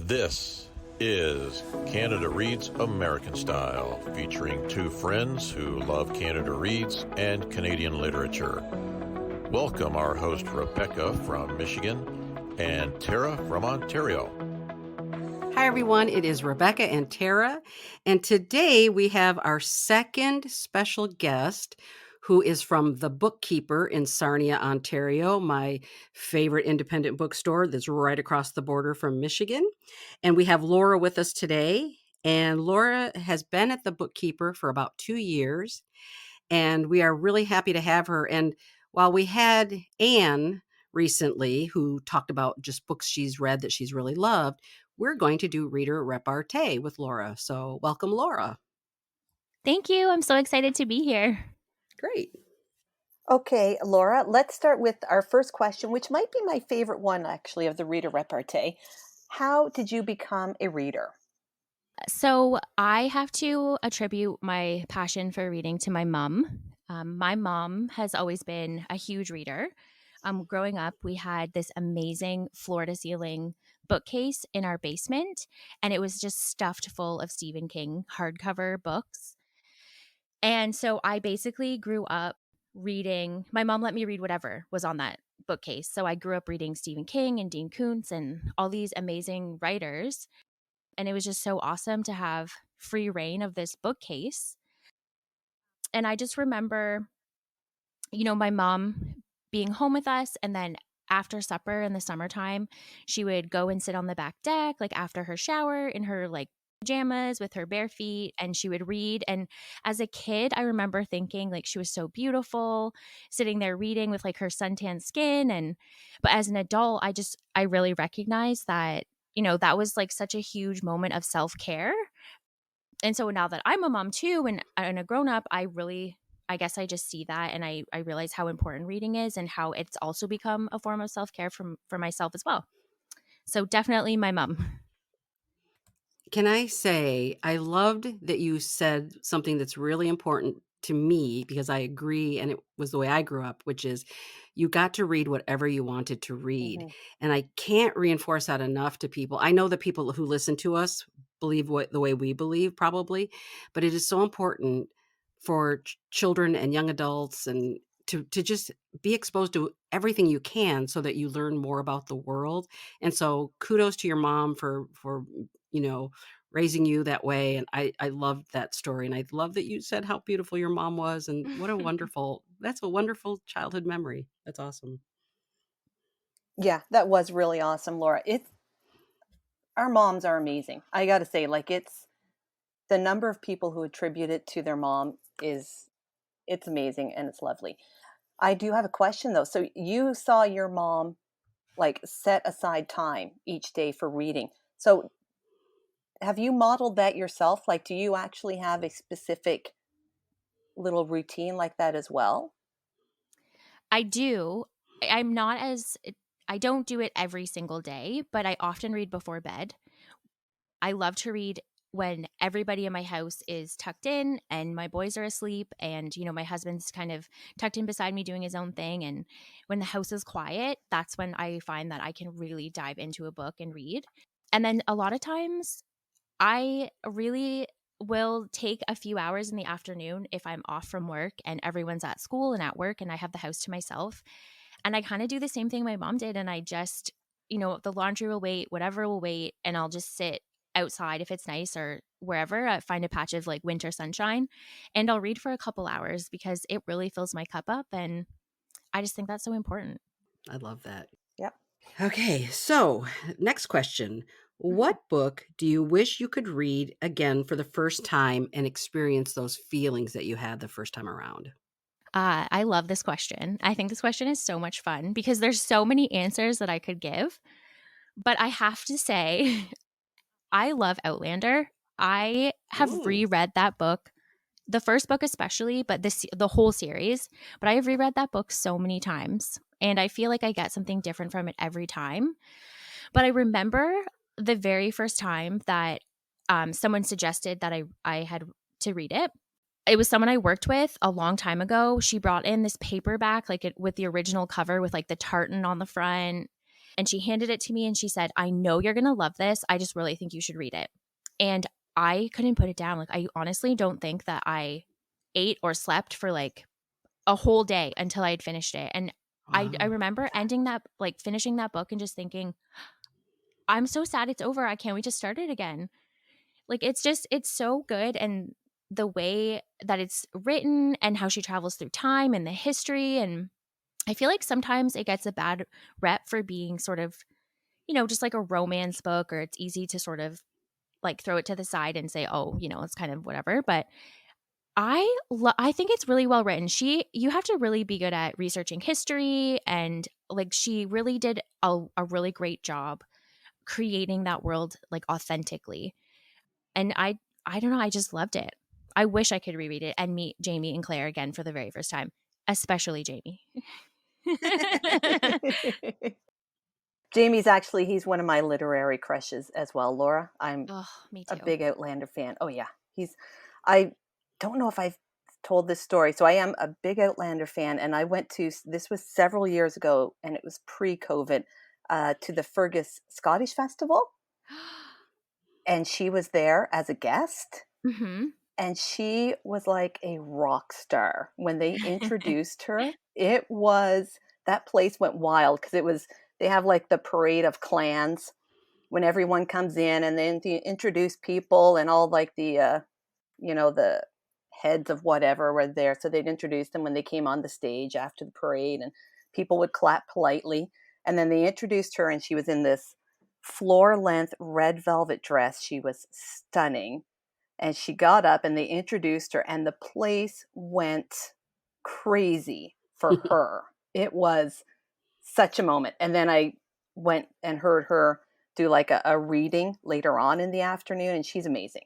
This is Canada Reads American Style, featuring two friends who love Canada Reads and Canadian literature. Welcome our host Rebecca from Michigan and Tara from Ontario. Hi, everyone. It is Rebecca and Tara. And today we have our second special guest who is from The Bookkeeper in Sarnia, Ontario, my favorite independent bookstore that's right across the border from Michigan. And we have Laura with us today. And Laura has been at The Bookkeeper for about 2 years. And we are really happy to have her. And while we had Anne recently, who talked about just books she's read that she's really loved, we're going to do reader repartee with Laura. So welcome, Laura. Thank you. I'm so excited to be here. Great. Okay, Laura, let's start with our first question, which might be my favorite one, actually, of the reader repartee. How did you become a reader? So I have to attribute my passion for reading to my mom. My mom has always been a huge reader. Growing up, we had this amazing floor-to-ceiling bookcase in our basement, and it was just stuffed full of Stephen King hardcover books. And so I basically grew up reading. My mom let me read whatever was on that bookcase. So I grew up reading Stephen King and Dean Koontz and all these amazing writers. And it was just so awesome to have free reign of this bookcase. And I just remember, my mom being home with us, and then after supper in the summertime, she would go and sit on the back deck, like after her shower in her like pajamas with her bare feet, and she would read. And as a kid, I remember thinking like she was so beautiful sitting there reading with like her suntan skin. But as an adult, I really recognized that, that was like such a huge moment of self-care. And so now that I'm a mom too, and a grown up, I guess I just see that, and I realize how important reading is and how it's also become a form of self-care for myself as well. So definitely my mom. Can I say, I loved that you said something that's really important to me because I agree, and it was the way I grew up, which is you got to read whatever you wanted to read. Mm-hmm. And I can't reinforce that enough to people. I know that people who listen to us believe the way we believe, probably, but it is so important for children and young adults and to just be exposed to everything you can so that you learn more about the world. And so kudos to your mom for raising you that way. And I loved that story. And I love that you said how beautiful your mom was. And what that's a wonderful childhood memory. That's awesome. Yeah, that was really awesome, Laura. Our moms are amazing. I got to say, like, it's the number of people who attribute it to their mom it's amazing, and it's lovely. I do have a question though. So you saw your mom like set aside time each day for reading. So have you modeled that yourself? Like, do you actually have a specific little routine like that as well? I do. I don't do it every single day, but I often read before bed. I love to read when everybody in my house is tucked in and my boys are asleep, and my husband's kind of tucked in beside me doing his own thing. And when the house is quiet, that's when I find that I can really dive into a book and read. And then a lot of times I really will take a few hours in the afternoon if I'm off from work and everyone's at school and at work and I have the house to myself. And I kind of do the same thing my mom did. And I just, the laundry will wait, whatever will wait. And I'll just sit outside if it's nice or wherever. I find a patch of like winter sunshine and I'll read for a couple hours because it really fills my cup up. And I just think that's so important. I love that. Yep. Okay. So next question. What book do you wish you could read again for the first time and experience those feelings that you had the first time around? I love this question. I think this question is so much fun because there's so many answers that I could give. But I have to say, I love Outlander. I have reread that book, the first book especially, but the whole series. But I have reread that book so many times, and I feel like I get something different from it every time. But I remember the very first time that someone suggested that I had to read it. It was someone I worked with a long time ago. She brought in this paperback, with the original cover with like the tartan on the front. And she handed it to me and she said, I know you're going to love this. I just really think you should read it. And I couldn't put it down. Like, I honestly don't think that I ate or slept for like a whole day until I had finished it. And I Wow. remember ending that, like finishing that book and just thinking, I'm so sad it's over. I can't wait to start it again. Like, it's so good. And the way that it's written and how she travels through time and the history. And I feel like sometimes it gets a bad rep for being sort of, just like a romance book, or it's easy to sort of like throw it to the side and say, oh, it's kind of whatever. But I think it's really well written. You have to really be good at researching history, and like she really did a really great job creating that world like authentically. And I don't know, I just loved it. I wish I could reread it and meet Jamie and Claire again for the very first time, especially Jamie. Jamie's he's one of my literary crushes as well, Laura. I'm Oh, me a too. big Outlander fan. Oh yeah. I don't know if I've told this story. So I am a big Outlander fan, and I went to, this was several years ago and it was pre-COVID, to the Fergus Scottish Festival. And she was there as a guest. Mm-hmm. And she was like a rock star when they introduced her. That place went wild because they have like the parade of clans when everyone comes in, and then they introduce people, and all like the heads of whatever were there. So they'd introduce them when they came on the stage after the parade, and people would clap politely. And then they introduced her, and she was in this floor-length red velvet dress. She was stunning. And she got up and they introduced her, and the place went crazy for her. It was such a moment. And then I went and heard her do like a reading later on in the afternoon, and she's amazing.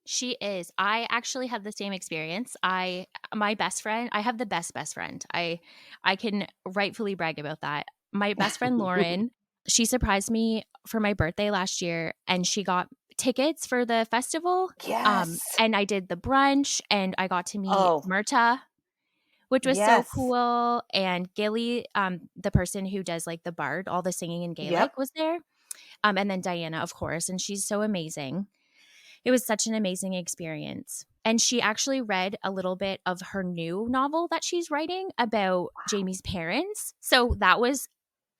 She is. I actually had the same experience. My best friend, I have the best friend. I can rightfully brag about that. My best friend Lauren, she surprised me for my birthday last year, and she got tickets for the festival. Yes. And I did the brunch, and I got to meet Oh, Myrta, which was so yes. cool. And Gilly, the person who does like the bard, all the singing in Gaelic, Yep. was there. And then Diana, of course, and she's so amazing. It was such an amazing experience. And she actually read a little bit of her new novel that she's writing about Jamie's parents. So that was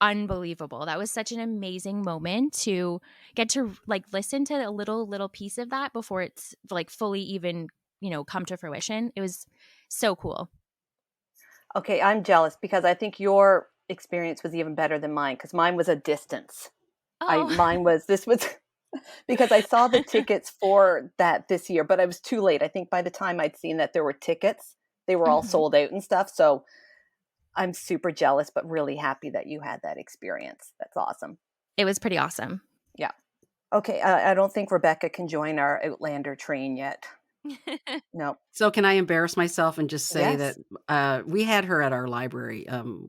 unbelievable. That was such an amazing moment to get to like listen to a little piece of that before it's like fully even, come to fruition. It was so cool. Okay, I'm jealous because I think your experience was even better than mine, because mine was a distance. This was because I saw the tickets for that this year, but I was too late. I think by the time I'd seen that there were tickets, they were all sold out and stuff. So I'm super jealous, but really happy that you had that experience. That's awesome. It was pretty awesome. Yeah. Okay. I don't think Rebecca can join our Outlander train yet. No. So can I embarrass myself and just say Yes. that we had her at our library.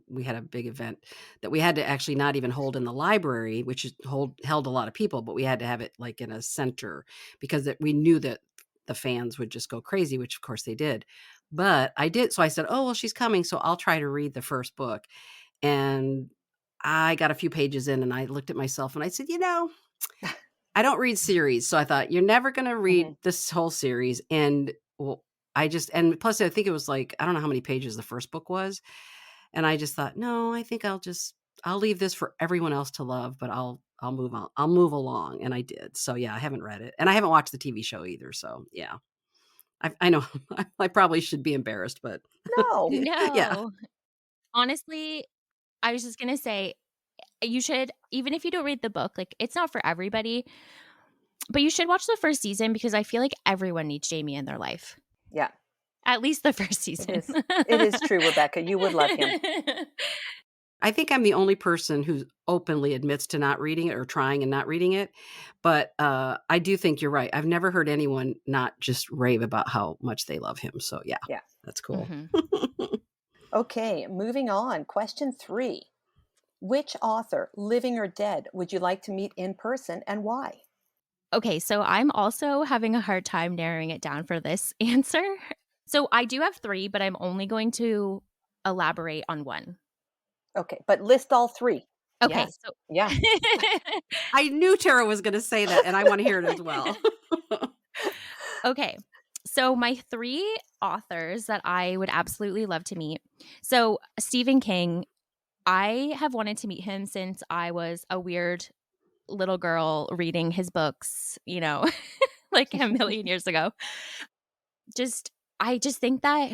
We had a big event that we had to actually not even hold in the library, which held a lot of people, but we had to have it like in a center because we knew that the fans would just go crazy, which of course they did. But I did. So I said, oh, well, she's coming. So I'll try to read the first book. And I got a few pages in and I looked at myself and I said, I don't read series. So I thought, you're never going to read this whole series. And well, and plus I think it was like, I don't know how many pages the first book was. And I just thought, no, I think I'll leave this for everyone else to love, but I'll move on. I'll move along. And I did. So yeah, I haven't read it and I haven't watched the TV show either. So yeah, I know I probably should be embarrassed, but No. yeah. Honestly, I was just going to say, you should, even if you don't read the book, like it's not for everybody, but you should watch the first season because I feel like everyone needs Jamie in their life. Yeah. At least the first season. It is true, Rebecca. You would love him. I think I'm the only person who openly admits to not reading it or trying and not reading it. But I do think you're right. I've never heard anyone not just rave about how much they love him. So yeah, that's cool. Okay, moving on. Question 3. Which author, living or dead, would you like to meet in person and why? Okay, so I'm also having a hard time narrowing it down for this answer. So I do have 3, but I'm only going to elaborate on one. Okay, but list all 3. Okay, Yes. so Yeah. I knew Tara was going to say that, and I want to hear it as well. okay. So my 3 authors that I would absolutely love to meet. So Stephen King, I have wanted to meet him since I was a weird little girl reading his books, like a million years ago. I just think that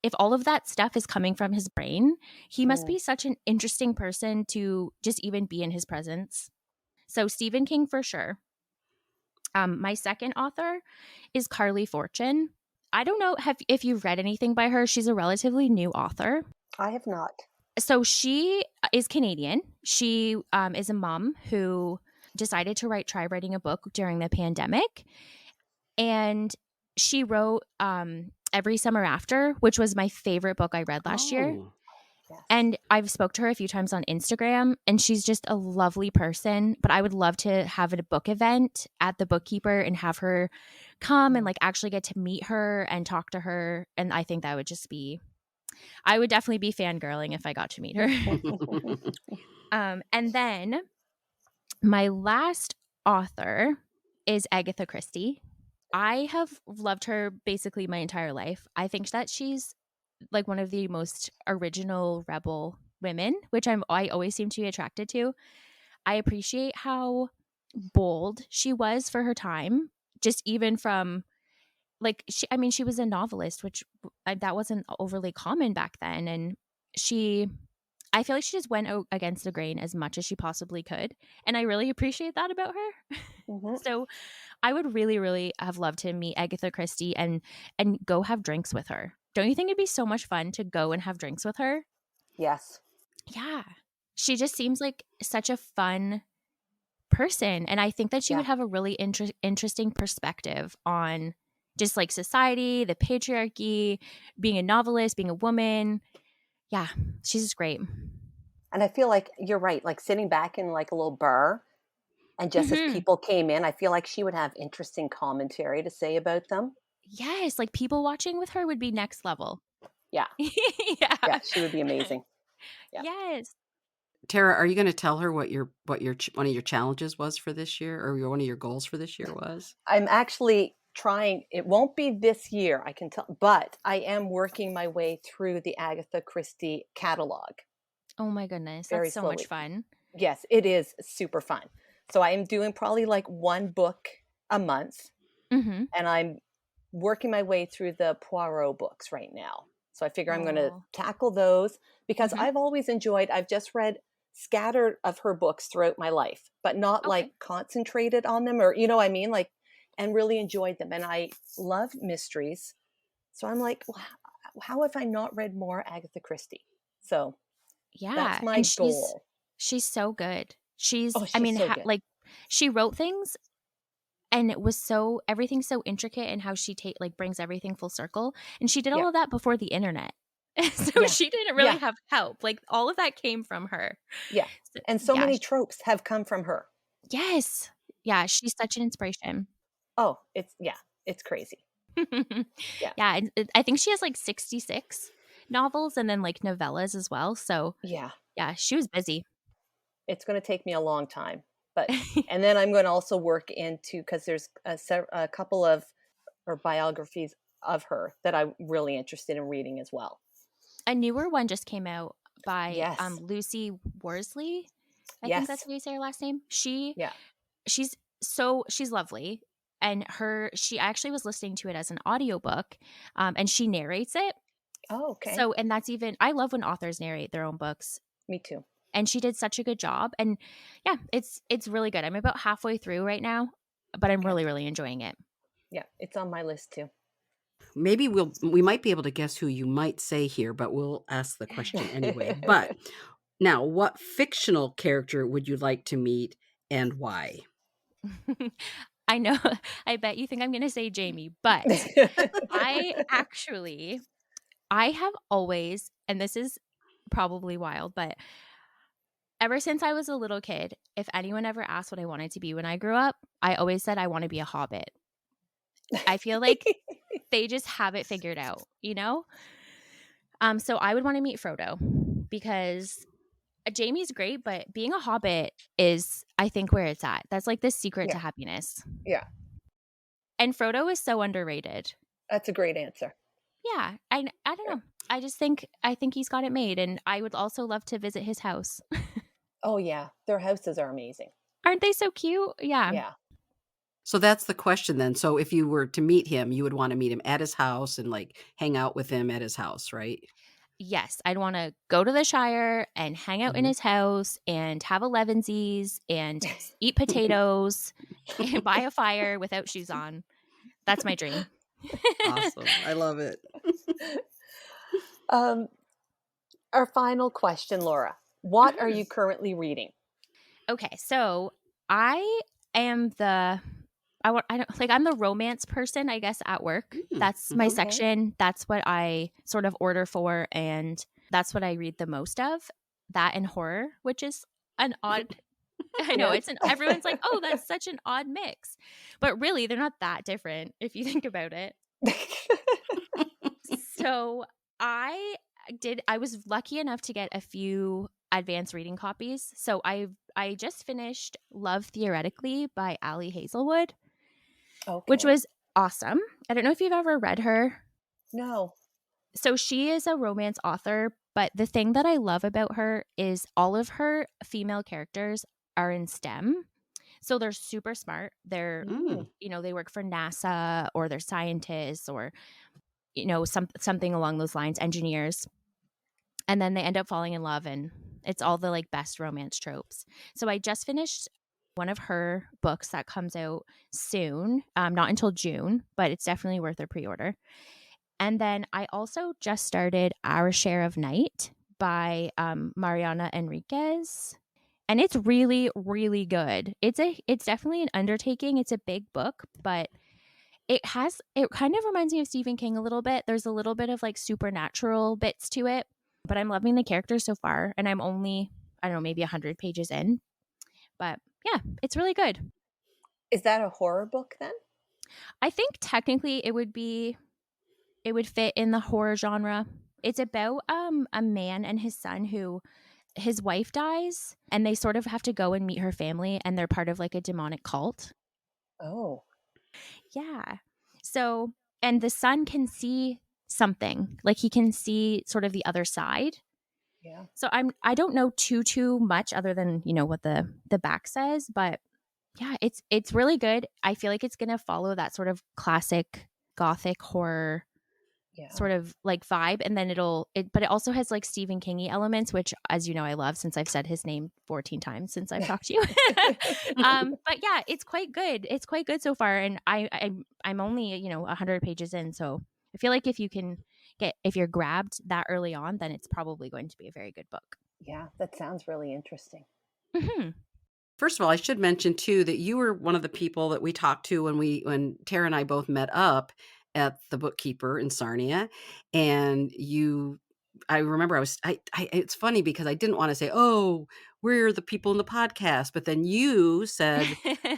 if all of that stuff is coming from his brain, he must Mm. be such an interesting person to just even be in his presence. So Stephen King for sure. My second author is Carley Fortune. I don't know if you've read anything by her. She's a relatively new author. I have not. So she is Canadian. She is a mom who decided to try writing a book during the pandemic. And she wrote Every Summer After, which was my favorite book I read last year. Oh. Yes. And I've spoke to her a few times on Instagram, and she's just a lovely person. But I would love to have a book event at the Bookkeeper and have her come and like actually get to meet her and talk to her. And I think that would just be, I would definitely be fangirling if I got to meet her. And then my last author is Agatha Christie. I have loved her basically my entire life. I think that she's like one of the most original rebel women, which I always seem to be attracted to. I appreciate how bold she was for her time, just even from like she was a novelist, which that wasn't overly common back then, and I feel like she just went against the grain as much as she possibly could, and I really appreciate that about her. Mhm. So I would really, really have loved to meet Agatha Christie and go have drinks with her. Don't you think it'd be so much fun to go and have drinks with her? Yes. Yeah. She just seems like such a fun person. And I think that she Yeah. would have a really interesting perspective on just like society, the patriarchy, being a novelist, being a woman. Yeah, she's just great. And I feel like you're right. Like sitting back in like a little bar, and just as Mhm. people came in, I feel like she would have interesting commentary to say about them. Yes, like people watching with her would be next level. Yeah. Yeah. Yeah. She would be amazing. Yeah. Yes. Tara, are you going to tell her what your one of your challenges was for this year, or one of your goals for this year was? I'm actually trying. It won't be this year, I can tell, but I am working my way through the Agatha Christie catalog Oh my goodness, that's very so much slowly. fun. Yes, it is super fun. So I am doing probably like one book a month, Mhm. and I'm working my way through the Poirot books right now. So I figure I'm going to Oh. tackle those because Mhm. I've just read scattered of her books throughout my life, but not like Okay. concentrated on them, or, you know what I mean? Like, and really enjoyed them. And I love mysteries. So I'm like, well, how have I not read more Agatha Christie? So that's Yeah, my and goal. she's so good. Oh, she's so good. Like she wrote things and it was so everything's so intricate and how she brings everything full circle. And she did Yeah. all of that before the internet. So Yeah. she didn't really Yeah. have help. Like all of that came from her. Yeah. So, And so yeah. many tropes have come from her. Yes. Yeah, she's such an inspiration. Oh, it's crazy. Yeah. Yeah, and I think she has like 66 novels and then like novellas as well. So, Yeah. yeah, she was busy. It's going to take me a long time, but and then I'm going to also work into, because there's a couple of or biographies of her that I'm really interested in reading as well. A newer one just came out by Yes. Lucy Worsley. I think that's Yes. how you say her last name. Yeah. She's lovely. And she actually was listening to it as an audiobook, and she narrates it. Oh, okay. So, and that's even, I love when authors narrate their own books. Me too. And she did such a good job. And yeah, it's really good. I'm about halfway through right now, but I'm Okay. really, really enjoying it. Yeah, it's on my list too. Maybe we might be able to guess who you might say here, but we'll ask the question anyway. But now, what fictional character would you like to meet and why? I know, I bet you think I'm going to say Jamie, but I have always, and this is probably wild, but ever since I was a little kid, if anyone ever asked what I wanted to be when I grew up, I always said I want to be a hobbit. I feel like they just have it figured out, you know? So I would want to meet Frodo because Jamie's great, but being a Hobbit is, I think, where it's at. That's like the secret to happiness. Yeah. And Frodo is so underrated. That's a great answer. Yeah. I don't know. I think he's got it made, and I would also love to visit his house. Oh yeah, their houses are amazing. Aren't they so cute? Yeah. Yeah. So that's the question then. So if you were to meet him, you would want to meet him at his house and like hang out with him at his house, right? Yes, I'd want to go to the Shire and hang out in his house and have a Levensies and eat potatoes and buy a fire without shoes on. That's my dream. Awesome. I love it. Our final question, Laura. What are you currently reading? Okay, so I am I'm the romance person, I guess, at work. That's my section. That's what I sort of order for, and that's what I read the most of. That and horror, which is an odd. I know everyone's like, oh, that's such an odd mix, but really, they're not that different if you think about it. So I was lucky enough to get a few advanced reading copies. So I just finished Love Theoretically by Ali Hazelwood. Okay. Which was awesome. I don't know if you've ever read her. No. So she is a romance author, but the thing that I love about her is all of her female characters are in STEM. So they're super smart. They're, they work for NASA, or they're scientists, or, something along those lines, engineers. And then they end up falling in love, and it's all the like best romance tropes. So I just finished one of her books that comes out soon, not until June, but it's definitely worth a pre-order. And then I also just started Our Share of Night by Mariana Enriquez. And it's really, really good. It's definitely an undertaking. It's a big book, but it kind of reminds me of Stephen King a little bit. There's a little bit of like supernatural bits to it, but I'm loving the characters so far. And I'm only, I don't know, maybe 100 pages in. But yeah, it's really good. Is that a horror book then? I think technically it would fit in the horror genre. It's about a man and his son who his wife dies, and they sort of have to go and meet her family, and they're part of like a demonic cult. Oh. Yeah. So, and the son can see something, like he can see sort of the other side. Yeah. So I don't know too much other than, what the back says, but yeah, it's really good. I feel like it's going to follow that sort of classic gothic horror sort of like vibe, and then but it also has like Stephen King-y elements, which, as you know, I love, since I've said his name 14 times since I've talked to you. But yeah, it's quite good. It's quite good so far, and I'm only 100 pages in, so I feel like if you're grabbed that early on, then it's probably going to be a very good book. Yeah, that sounds really interesting. Mm-hmm. First of all, I should mention too that you were one of the people that we talked to when Tara and I both met up at the Bookkeeper in Sarnia, and I remember it's funny because I didn't want to say, oh, we're the people in the podcast, but then you said,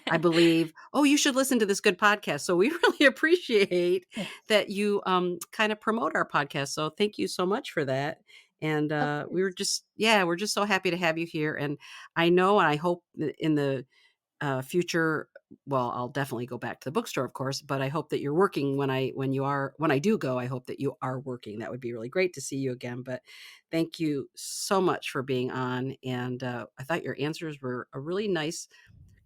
I believe, oh, you should listen to this good podcast. So we really appreciate that you kind of promote our podcast. So thank you so much for that. And we're just so happy to have you here. And I know, and I hope in the future, well, I'll definitely go back to the bookstore, of course, but I hope that you're working when I do go. I hope that you are working. That would be really great to see you again. But thank you so much for being on. And I thought your answers were a really nice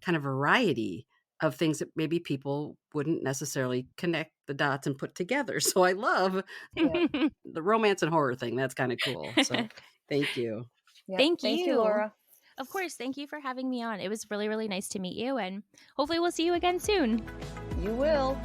kind of variety of things that maybe people wouldn't necessarily connect the dots and put together. So I love the romance and horror thing. That's kind of cool. So thank you. Yeah, thank you, Laura. Of course. Thank you for having me on. It was really, really nice to meet you, and hopefully we'll see you again soon. You will.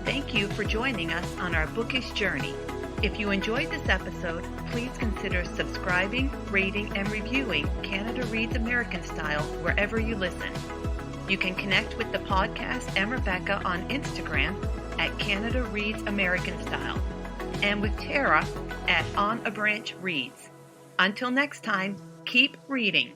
Thank you for joining us on our bookish journey. If you enjoyed this episode, please consider subscribing, rating, and reviewing Canada Reads American Style wherever you listen. You can connect with the podcast and Rebecca on Instagram at Canada Reads American Style, and with Tara at On a Branch Reads. Until next time, keep reading.